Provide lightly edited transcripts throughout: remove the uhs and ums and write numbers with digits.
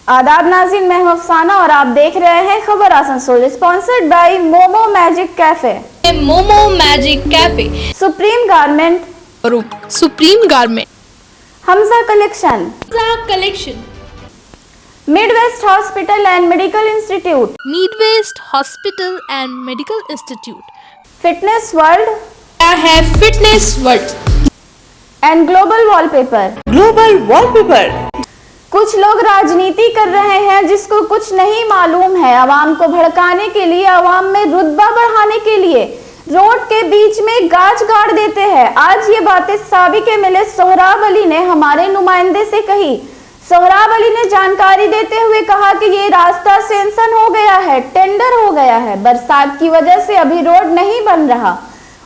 आदाब नाज़रीन, मैं हूं अफसाना और आप देख रहे हैं खबर Asansol, sponsored by momo magic cafe. Momo magic cafe, supreme garment, Hamza collection, Midwest hospital and medical institute, fitness world and global wallpaper. कुछ लोग राजनीति कर रहे हैं जिसको कुछ नहीं मालूम है। आवाम को भड़काने के लिए, आवाम में रुतबा बढ़ाने के लिए रोड के बीच में गाज गाड़ देते हैं। आज ये बातें साबिक एमएलए सोहराब अली ने हमारे नुमाइंदे से कही। सोहराब अली ने जानकारी देते हुए कहा कि ये रास्ता सैंक्शन हो गया है, टेंडर हो गया है, बरसात की वजह से अभी रोड नहीं बन रहा।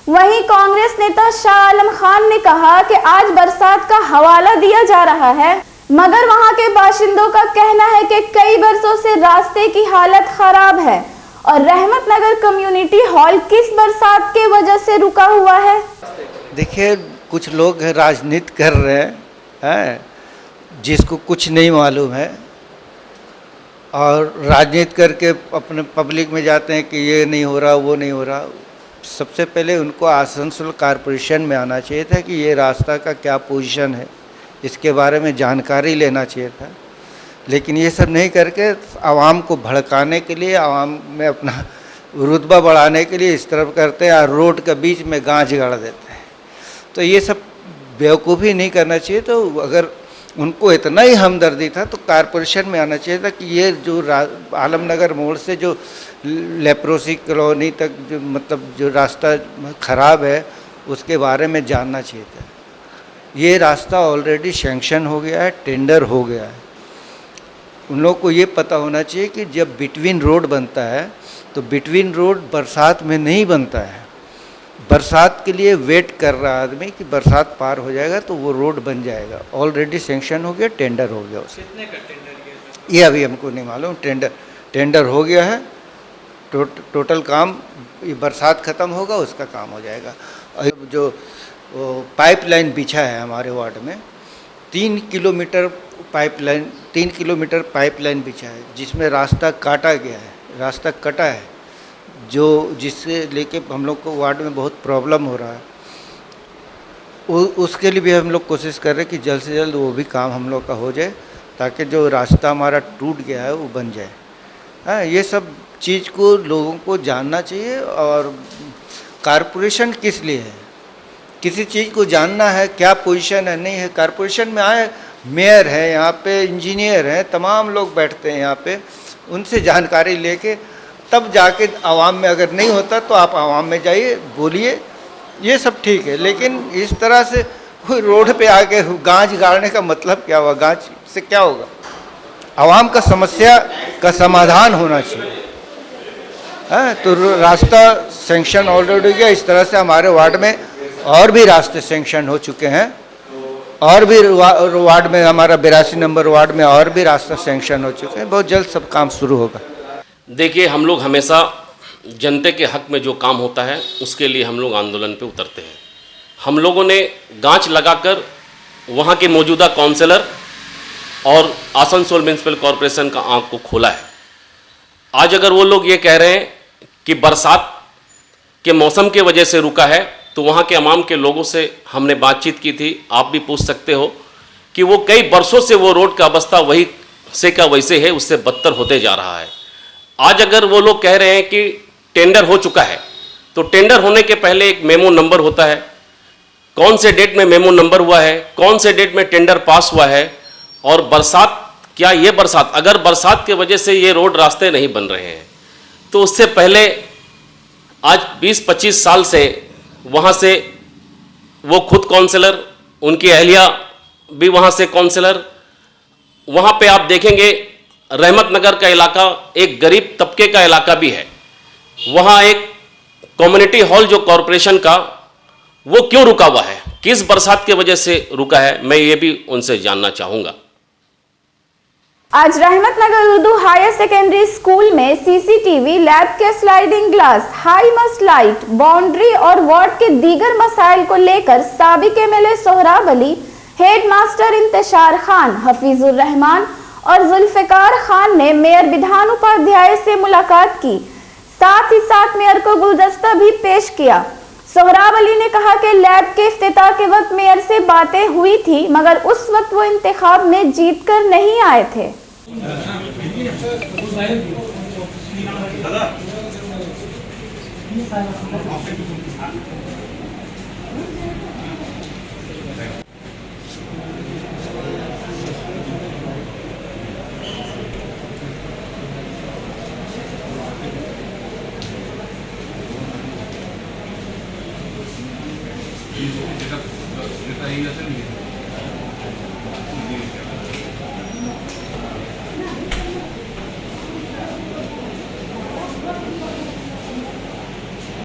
वहीं कांग्रेस नेता शाह आलम खान ने कहा कि आज बरसात का हवाला दिया जा रहा है, मगर वहां के बाशिंदों का कहना है कि कई बरसों से रास्ते की हालत खराब है और रहमत नगर कम्युनिटी हॉल किस बरसात के वजह से रुका हुआ है। देखिए, कुछ लोग राजनीति कर रहे हैं जिसको कुछ नहीं मालूम है और राजनीति करके अपने पब्लिक में जाते हैं कि ये नहीं हो रहा, वो नहीं हो रहा। सबसे पहले उनको आसनसोल कॉरपोरेशन में आना चाहिए था कि ये रास्ता का क्या पोजीशन है, इसके बारे में जानकारी लेना चाहिए था। लेकिन ये सब नहीं करके आवाम को भड़काने के लिए, आवाम में अपना रुतबा बढ़ाने के लिए इस तरफ करते हैं और रोड के बीच में गांज गाड़ देते हैं। तो ये सब बेवकूफ़ी नहीं करना चाहिए। तो अगर उनको इतना ही हमदर्दी था तो कॉरपोरेशन में आना चाहिए था कि ये जो आलमनगर मोड़ से जो लेप्रोसी कॉलोनी तक जो जो रास्ता ख़राब है उसके बारे में जानना चाहिए था। ये रास्ता ऑलरेडी सैंक्शन हो गया है, टेंडर हो गया है। उन लोगों को ये पता होना चाहिए कि जब बिटवीन रोड बनता है तो बिटवीन रोड बरसात में नहीं बनता है। बरसात के लिए वेट कर रहा आदमी कि बरसात पार हो जाएगा तो वो रोड बन जाएगा। ऑलरेडी सैंक्शन हो गया, टेंडर हो गया। उससे कितने का टेंडर किया? ये अभी हमको नहीं मालूम। टेंडर हो गया है। टोटल काम ये बरसात ख़त्म होगा उसका काम हो जाएगा। जो पाइपलाइन बिछा है हमारे वार्ड में 3 किलोमीटर पाइपलाइन बिछा है जिसमें रास्ता काटा गया है, रास्ता कटा है, जो जिससे लेके हम लोग को वार्ड में बहुत प्रॉब्लम हो रहा है। उसके लिए भी हम लोग कोशिश कर रहे हैं कि जल्द से जल्द वो भी काम हम लोग का हो जाए ताकि जो रास्ता हमारा टूट गया है वो बन जाए। हाँ, ये सब चीज़ को लोगों को जानना चाहिए। और कॉरपोरेशन किस लिए है, किसी चीज़ को जानना है क्या पोजीशन है, नहीं है। कॉरपोरेशन में आए, मेयर है, यहाँ पे इंजीनियर हैं, तमाम लोग बैठते हैं यहाँ पे, उनसे जानकारी लेके तब जाके आवाम में अगर नहीं होता तो आप आवाम में जाइए, बोलिए, ये सब ठीक है। लेकिन इस तरह से कोई रोड पे आके गांज गाड़ने का मतलब क्या हुआ? गांज से क्या होगा? आवाम का समस्या का समाधान होना चाहिए। हाँ, तो रास्ता सैंक्शन ऑलरेडी हो गया। इस तरह से हमारे वार्ड में और भी रास्ते सैंक्शन हो चुके हैं और भी वार्ड में, हमारा 82 नंबर वार्ड में और भी रास्ता सैंक्शन हो चुके हैं। बहुत जल्द सब काम शुरू होगा। देखिए, हम लोग हमेशा जनता के हक में जो काम होता है उसके लिए हम लोग आंदोलन पे उतरते हैं। हम लोगों ने गांच लगाकर वहाँ के मौजूदा काउंसलर और आसनसोल म्यूनसिपल कॉरपोरेशन का आंख को खोला है। आज अगर वो लोग ये कह रहे हैं कि बरसात के मौसम के वजह से रुका है, तो वहाँ के अवाम के लोगों से हमने बातचीत की थी। आप भी पूछ सकते हो कि वो कई बरसों से वो रोड का अवस्था वही से का वैसे है, उससे बदतर होते जा रहा है। आज अगर वो लोग कह रहे हैं कि टेंडर हो चुका है, तो टेंडर होने के पहले एक मेमो नंबर होता है। कौन से डेट में मेमो नंबर हुआ है, कौन से डेट में टेंडर पास हुआ है, और बरसात, क्या ये बरसात, अगर बरसात की वजह से ये रोड रास्ते नहीं बन रहे हैं तो उससे पहले आज 20-25 साल से वहाँ से वो खुद काउंसलर, उनकी अहलिया भी वहाँ से काउंसलर, वहाँ पे आप देखेंगे रहमत नगर का इलाका एक गरीब तबके का इलाका भी है। वहाँ एक कम्युनिटी हॉल जो कॉरपोरेशन का, वो क्यों रुका हुआ है, किस बरसात की वजह से रुका है, मैं ये भी उनसे जानना चाहूँगा। आज Rahmat Nagar Urdu higher secondary school में सीसीटीवी, लैब के sliding glass, high mast light, boundary और वार्ड के दीगर मसाइल को लेकर साबिक MLA Sohrab Ali, head master Intishar Khan, Hafizur Rahman और जुल्फिकार खान ने मेयर विधान उपाध्याय से मुलाकात की। साथ ही साथ मेयर को गुलदस्ता भी पेश किया। सोहराब अली ने कहा कि लैब के इफ्तिताह के वक्त मेयर से बातें हुई थी, मगर उस वक्त वो इंतखाब में जीत कर नहीं आए थे।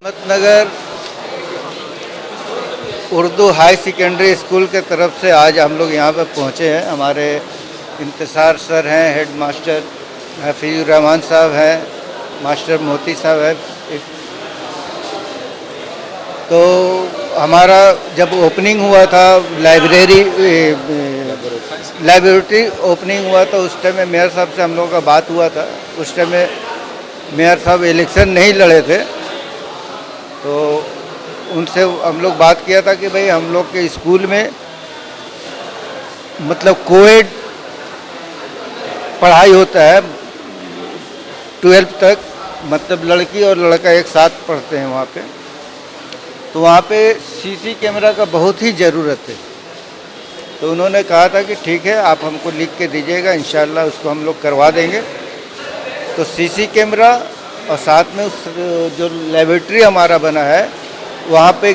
Ahmednagar Urdu high secondary school के तरफ से आज हम लोग यहाँ पर पहुँचे हैं। हमारे इंतसार सर हैं, हेड मास्टर हफीजुर रहमान साहब हैं, मास्टर मोती साहब हैं। तो हमारा जब ओपनिंग हुआ था लाइब्रेरी ओपनिंग हुआ तो उस टाइम में मेयर साहब से हम लोगों का बात हुआ था। उस टाइम में मेयर साहब इलेक्शन नहीं लड़े थे, तो उनसे हम लोग बात किया था कि भाई हम लोग के स्कूल में मतलब कोएड पढ़ाई होता है 12th तक, मतलब लड़की और लड़का एक साथ पढ़ते हैं वहाँ पे। तो वहाँ पे सीसी कैमरा का बहुत ही ज़रूरत है। तो उन्होंने कहा था कि ठीक है, आप हमको लिख के दीजिएगा, इंशाल्लाह उसको हम लोग करवा देंगे। तो सीसी कैमरा और साथ में उस जो लेबोरेटरी हमारा बना है वहाँ पे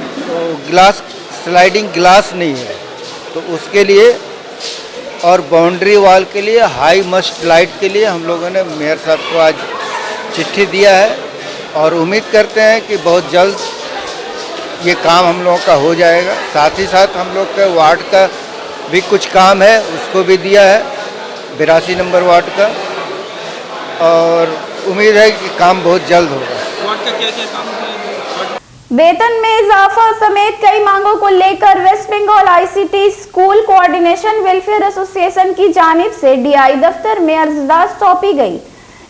ग्लास स्लाइडिंग ग्लास नहीं है, तो उसके लिए और बाउंड्री वॉल के लिए हाई मस्ट लाइट के लिए हम लोगों ने मेयर साहब को आज चिट्ठी दिया है और उम्मीद करते हैं कि बहुत जल्द ये काम हम लोगों का हो जाएगा। साथ ही साथ हम लोग के वार्ड का भी कुछ काम है, उसको भी दिया है 82 नंबर वार्ड का, और उम्मीद है कि काम बहुत जल्द होगा। वार्ड का क्या-क्या काम है? वेतन में इजाफा समेत कई मांगों को लेकर West Bengal ICT school coordination welfare association की जानिब से डीआई दफ्तर में अर्जदाश्त सौंपी गई।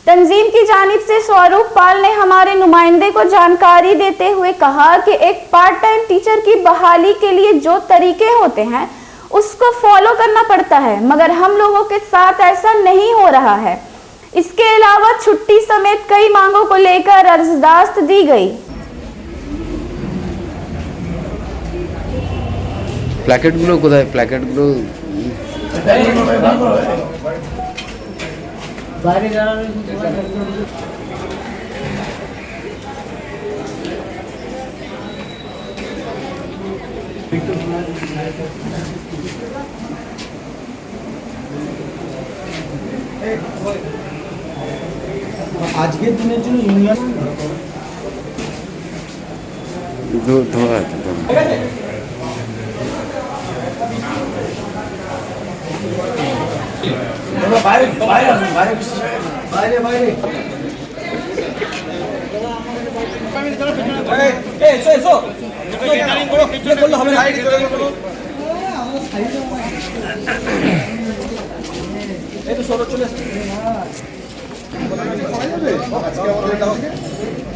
तंजीम की जानिब से स्वरूप पाल ने हमारे नुमाइंदे को जानकारी देते हुए कहा कि एक पार्ट टाइम टीचर की बहाली के लिए जो तरीके होते हैं उसको फॉलो करना पड़ता है, मगर हम लोगों के साथ ऐसा नहीं हो रहा है। इसके अलावा छुट्टी समेत कई मांगों को लेकर अर्जदाश्त दी गई। প্ল্যাকেটগুলো কোথায়? প্ল্যাকেটগুলো বাইরে যারা আজকের দিনের জন্য ইউনিয়ন ধরা আছে। বাইরে বাইরে আসুন, বাইরে বাইরে বাইরে এসো এসো করলে হবে না। এই তো সরো চলে আসছে।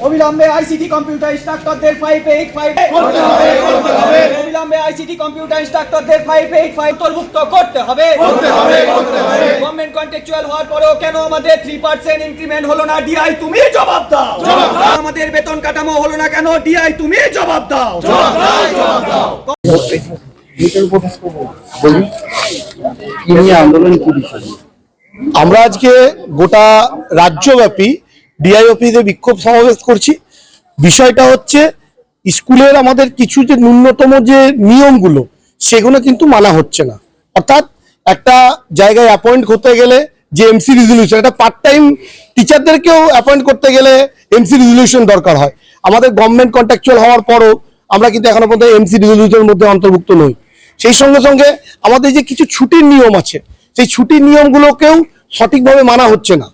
অবিলম্বে আইসিটি কম্পিউটার ইনস্ট্রাক্টরদের 585 অবিলম্বে আইসিটি কম্পিউটার ইনস্ট্রাক্টরদের 585 অন্তর্ভুক্ত করতে হবে। গভর্নমেন্ট কন্ট্রাকচুয়াল হওয়ার পরেও কেন আমাদের 3% ইনক্রিমেন্ট হলো না? ডিআই তুমি জবাব দাও। আমাদের বেতন কাঠামো হলো না কেন? ডিআই তুমি জবাব দাও। আন্দোলন কি বিষয়? আমরা আজকে গোটা রাজ্যব্যাপী ডিআই অফিসে বিক্ষোভ সমাবেশ করছি। বিষয়টা হচ্ছে স্কুলের আমাদের কিছু যে ন্যূনতম যে নিয়মগুলো সেগুলো কিন্তু মানা হচ্ছে না। অর্থাৎ একটা জায়গায় অ্যাপয়েন্ট করতে গেলে যে এমসি রেজলিউশন, একটা পার্ট টাইম টিচারদেরকেও অ্যাপয়েন্ট করতে গেলে এমসি রেজলিউশন দরকার হয়। আমাদের গভর্নমেন্ট কন্ট্রাকচুয়াল হওয়ার পরও আমরা কিন্তু এখনো পর্যন্ত এমসি রেজলিউশনের মধ্যে অন্তর্ভুক্ত নই। সেই সঙ্গে সঙ্গে আমাদের যে কিছু ছুটির নিয়ম আছে সেই ছুটির নিয়মগুলোকেও সঠিকভাবে মানা হচ্ছে না।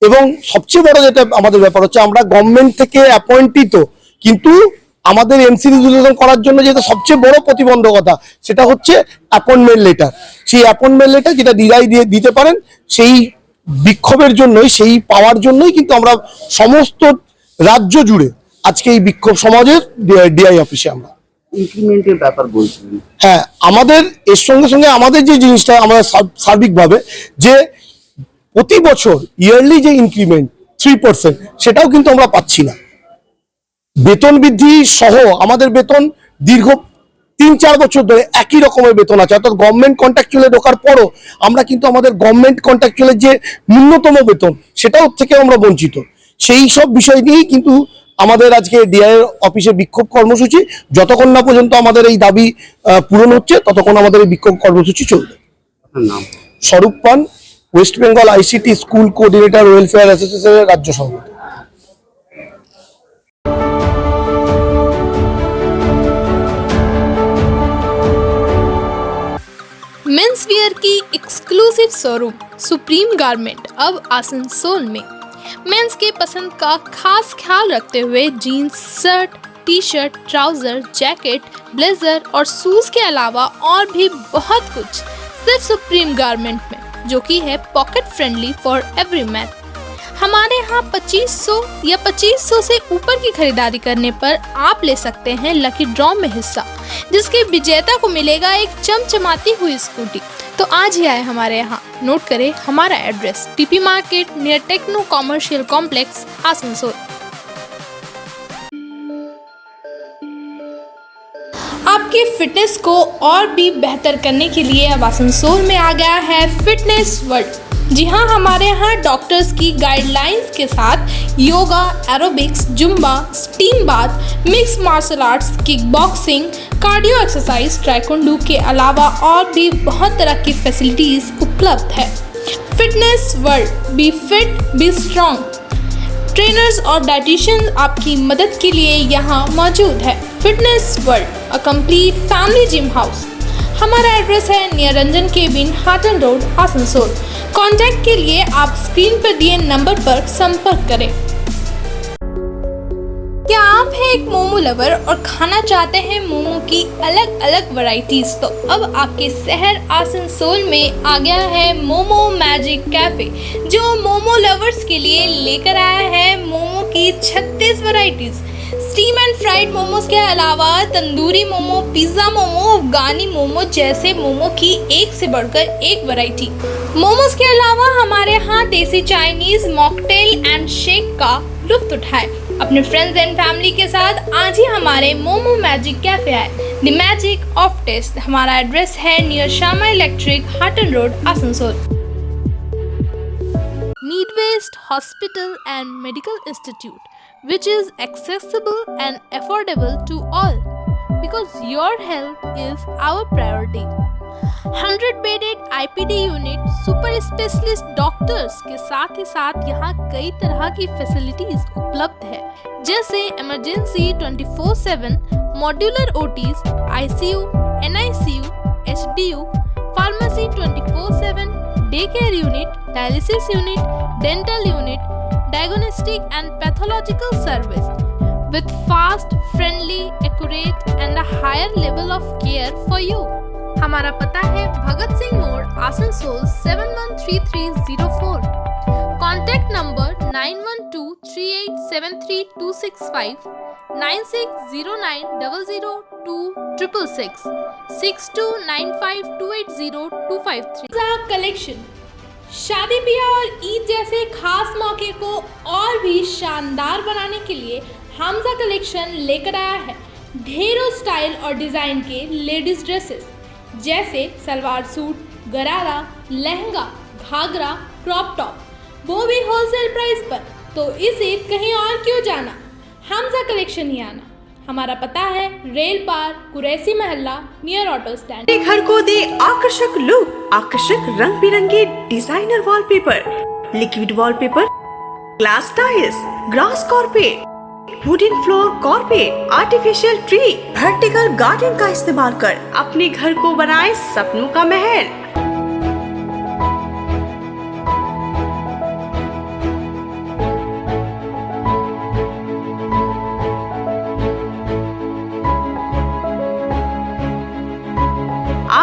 এবং সবচেয়ে বড় যেটা আমাদের ব্যাপার হচ্ছে আমরা গভর্নমেন্ট থেকে অ্যাপয়েন্টিত, কিন্তু আমাদের এমসি রেজুলেশন করার জন্য যেটা সবচেয়ে বড় প্রতিবন্ধকতা সেটা হচ্ছে অ্যাপয়েন্টমেন্ট লেটার। সেই অ্যাপয়েন্টমেন্ট লেটার যেটা ডিআই দিয়ে দিতে পারেন, সেই বিক্ষোভের জন্যই, সেই পাওয়ার জন্যই কিন্তু আমরা সমস্ত রাজ্য জুড়ে আজকে এই বিক্ষোভ সমাজের ডিআই অফিসে আমরা ইনক্রিমেন্টের ব্যাপার বলছিলেন। হ্যাঁ, আমাদের এর সঙ্গে সঙ্গে আমাদের যে জিনিসটা আমরা সার্বিকভাবে যে প্রতি বছর ইয়ারলি যে ইনক্রিমেন্ট 3% সেটাও কিন্তু আমরা পাচ্ছি না। বেতন বৃদ্ধি সহ আমাদের বেতন দীর্ঘ 3-4 বছর ধরে একই রকমের বেতন আছে, অর্থাৎ গভর্নমেন্ট কন্ট্রাকচুয়ালে ঢোকার পরও আমরা কিন্তু আমাদের গভর্নমেন্ট কন্ট্রাকচুয়ালের যে ন্যূনতম বেতন সেটাও থেকে আমরা বঞ্চিত। সেই সব বিষয় নিয়েই কিন্তু আমাদের আজকে ডিআই অফিসে বিক্ষোভ কর্মসূচি, যতক্ষণ না পর্যন্ত আমাদের এই দাবি পূরণ হচ্ছে ততক্ষণ আমাদের এই বিক্ষোভ কর্মসূচি চলবে। আপনার নাম? স্বরূপ পান, West Bengal ICT school coordinator welfare অ্যাসোসিয়েশনের রাজ্য সভাপতি। मेंस वियर की एक्सक्लूसिव शोरूम सुप्रीम गारमेंट अब आसनसोल में मेंस के पसंद का खास ख्याल रखते हुए jeans, shirt, T shirt, trouser, jacket, blazer और शूज के अलावा और भी बहुत कुछ सिर्फ सुप्रीम गारमेंट में, जो कि है pocket friendly for every man. हमारे यहाँ 2500 या 2500 से ऊपर की खरीदारी करने पर आप ले सकते हैं लकी ड्रॉ में हिस्सा, जिसके विजेता को मिलेगा एक चमचमाती हुई स्कूटी। तो आज ही आए हमारे यहाँ। नोट करें हमारा address, TP market near Techno commercial complex, Asansol. आपके फिटनेस को और भी बेहतर करने के लिए अब आसनसोल में आ गया है फिटनेस वर्ल्ड। जी हाँ, हमारे यहाँ डॉक्टर्स की गाइडलाइंस के साथ yoga, aerobics, zumba, steam bath, mix martial arts, kickboxing, cardio exercise, taekwondo के अलावा और भी बहुत तरह की फैसिलिटीज़ उपलब्ध है। Fitness world, be fit be strong. Trainers और डाइटिशियंस आपकी मदद के लिए यहाँ मौजूद है। Fitness world, a complete family gym house. हमारा एड्रेस है near Ranjan cabin, Hatton road, Asansol. Contact के लिए आप स्क्रीन पर दिए नंबर पर संपर्क करें। क्या आप हैं एक मोमो लवर और खाना चाहते हैं मोमो की अलग अलग वैरायटीज? तो अब आपके शहर आसनसोल में आ गया है मोमो मैजिक कैफे, जो मोमो लवर्स के लिए लेकर आया है मोमो की 36 varieties. Steam and fried momos के अलावा तंदूरी मोमो, पिज्ज़ा मोमो, अफगानी मोमो जैसे मोमो की एक से बढ़कर एक वैरायटी। मोमोज के अलावा हमारे यहाँ देसी चाइनीज मॉकटेल एंड शेक का लुत्फ उठाए। अपने फ्रेंड्स एंड फैमिली के साथ आज ही हमारे मोमो मैजिक कैफे आए। The magic of taste. हमारा एड्रेस है near Shyama electric, Hatton road, Asansol. Midwest Hospital and Medical Institute, which is accessible and affordable to all, because your health is our priority. 100 bedded IPD unit, super specialist doctors के साथ ही साथ यहाँ कई तरह की facilities उपलब्ध है, जैसे emergency 24/7, modular OTs, ICU, NICU, HDU, pharmacy 24/7, day care unit, dialysis unit, dental unit, diagnostic and pathological service with fast, friendly, accurate and a higher level of care for you. हमारा पता है भगत सिंह मोड़, Asansol 713304। Contact number 9123873265, 9609002666, 6295280253। Collection शादी ब्याह और ईद जैसे खास मौके को और भी शानदार बनाने के लिए हमजा कलेक्शन लेकर आया है ढेरों स्टाइल और डिज़ाइन के लेडीज ड्रेसेस, जैसे सलवार सूट, गरारा, लहंगा, घाघरा, क्रॉप टॉप, वो भी होलसेल प्राइस पर। तो इसे कहीं और क्यों जाना, हमजा कलेक्शन ही आना। हमारा पता है रेल पार, कुरैसी मोहल्ला, नियर ऑटो स्टैंड। घर को दे आकर्षक लुक, आकर्षक रंग बिरंगे designer wallpaper, liquid wallpaper, glass tiles, grass carpet, wooden floor carpet, artificial tree, vertical garden का इस्तेमाल कर अपने घर को बनाए सपनों का महल।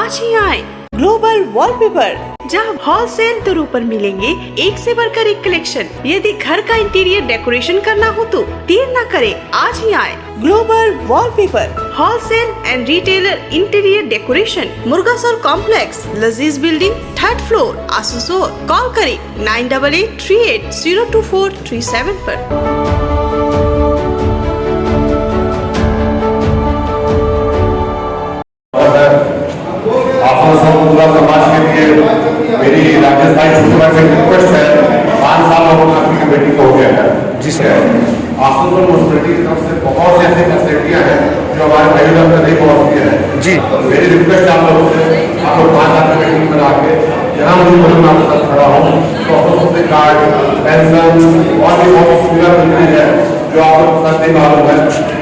आज ही आए ग्लोबल वॉलपेपर, जहां होलसेल दरों पर मिलेंगे एक से बढ़कर एक कलेक्शन। यदि घर का इंटीरियर डेकोरेशन करना हो तो देर न करें, आज ही आए global wallpaper, wholesale and retailer interior decoration, Murgasol complex, Laziz building, 3rd floor, Asansol. Call करें 9883802437 पर। पूरा समाज के लिए मेरी राजस्थान छुट्टी से रिक्वेस्ट है, 5 साल और आपकी कमेटी को हो गया है, जिससे आसनसोल म्यूनिसिपैलिटी की तरफ से बहुत सी ऐसी फैसिलिटियाँ हैं जो हमारे भाई तक नहीं पहुँचती है जी। मेरी रिक्वेस्ट आप लोग से, आप लोग 5 साल की मीटिंग बना के जहाँ मुझे बोलूँ आपके साथ खड़ा हूँ, तो ऑफिसों कार्ड, पेंशन और भी बहुत सुविधा मिल रही है जो आप लोग के साथ नहीं मालूम है,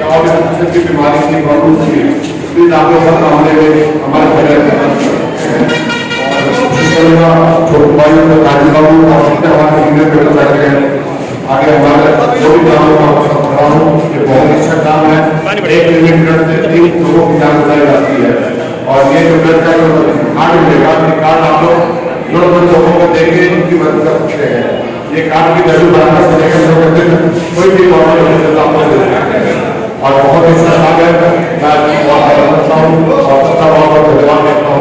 और भी की बीमारी की प्रॉब्लम थी। प्लीज आप लोग सब मामले में हमारे परिवार छोटे भाई राजीव बाबू हमारे सीनियर पेपर बैठे हैं, आगे हमारे जो भी काम पढ़ा हूँ, ये बहुत अच्छा काम है। 1 मिनट से 3 लोगों की जान बचाई जाती है, और ये जो ब्लड का कार्ड मिलेगा, कार्ड आप लोग जरूरतमंद लोगों को देके उनकी मदद कर सकते हैं। ये कार्ड की वैल्यू बढ़ाकर कोई भी प्रॉब्लम आपको दे सकते हैं, और बहुत ही अच्छा काम है। मैं बहुत करता हूँ और सबका बहुत बहुत धन्यवाद देता हूँ।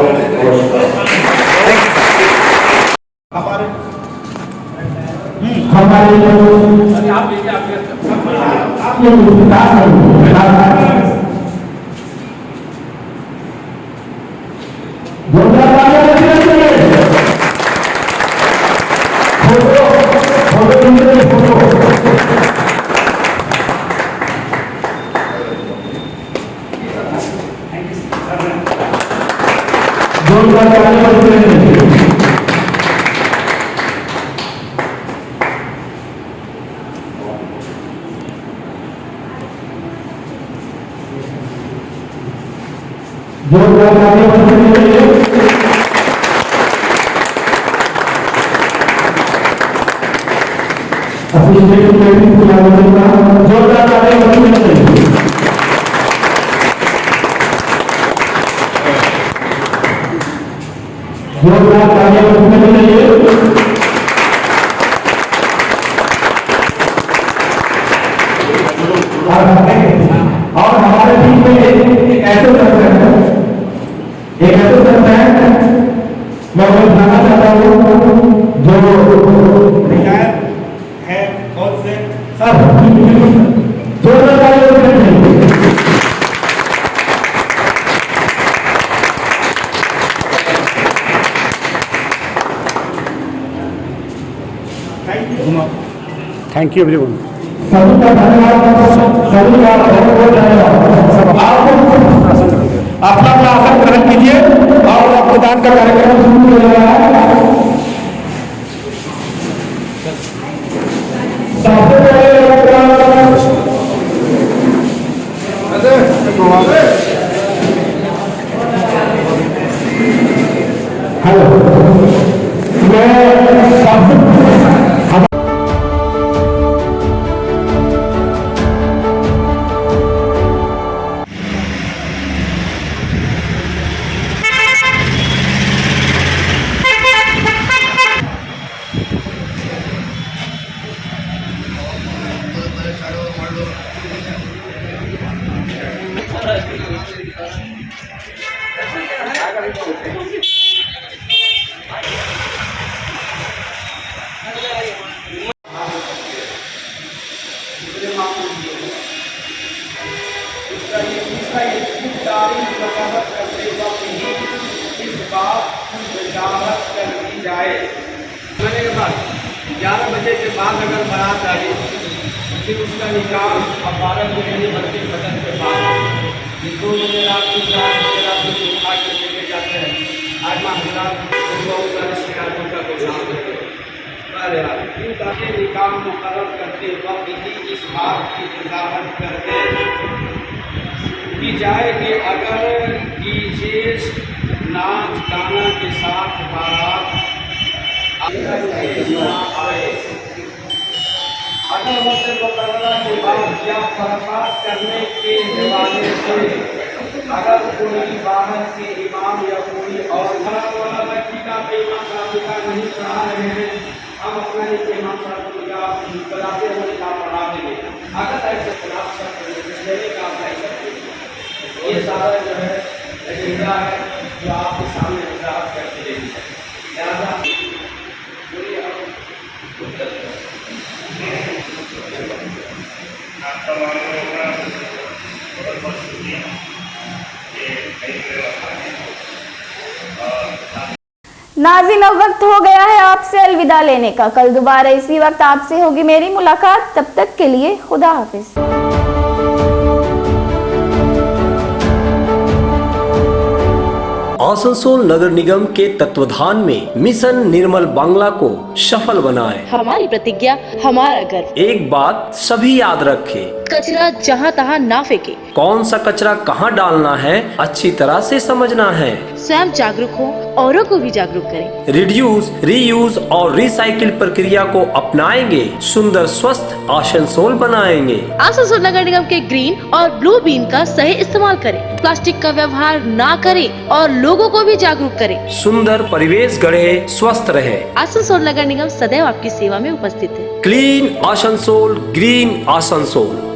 और हमारे बीच में एक ऐसे संस्था है, मैं उन्हें बताना चाहता हूँ, जो रिटायर है कौन से सर थैंक यू एवरीवन। सभी का धन्यवाद, सभी का बहुत बहुत धन्यवाद। अपना अपना आसन ग्रहण कीजिए और रक्तदान का कार्यक्रम शुरू हो रहा है। सबसे मैंने के बाद 11 बजे के बाद अगर बारात आई फिर उसका निकाल अब 12 बजे बत्ती बदन के बाद ये 2 बजे रात को 4 बजे रात को उठा कर लेके जाते हैं। आज हजरात बहुत सारी शिकायतों का गुजार होते हैं। अरे यार इन ताकि निकाल मुकर्रर करते वक्त ही इस बात की वजाहत करते की जाए कि अगर डीजे नाच गाना के साथ बारात आए, अगर वक्त मुकर्रर के बाद या फरमात करने के हवाले से अगर कोई बाहर से इमाम या कोई और वाला व्यक्ति का इमाम साहब का नहीं पढ़ा रहे हैं, हम अपना एक इमाम साहब का बुलाते हुए का पढ़ा देंगे। अगर ऐसे खिलाफ लेने का आप ऐसा ये सारा जो है एजेंडा है जो आपके सामने हिसाब करके देंगे। लिहाजा पूरी नाज़रीन, अब वक्त हो गया है आपसे अलविदा लेने का। कल दोबारा इसी वक्त आपसे होगी मेरी मुलाकात। तब तक के लिए खुदा हाफिज। आसनसोल नगर निगम के तत्वाधान में मिशन निर्मल बांग्ला को सफल बनाएं। हमारी प्रतिज्ञा, हमारा गर्व। एक बात सभी याद रखें, कचरा जहाँ तहाँ ना फेंके। कौन सा कचरा कहाँ डालना है अच्छी तरह से समझना है। स्वयं जागरूक हो, औरों को भी जागरूक करें। रिड्यूस, रीयूज और रिसाइकिल प्रक्रिया को अपनाएंगे, सुंदर स्वस्थ आसनसोल बनाएंगे। आसनसोल नगर निगम के ग्रीन और ब्लू बीन का सही इस्तेमाल करें। प्लास्टिक का व्यवहार ना करें और लोगों को भी जागरूक करें। सुंदर परिवेश गढ़े, स्वस्थ रहे। आसनसोल नगर निगम सदैव आपकी सेवा में उपस्थित है। Clean Asansol, green Asansol.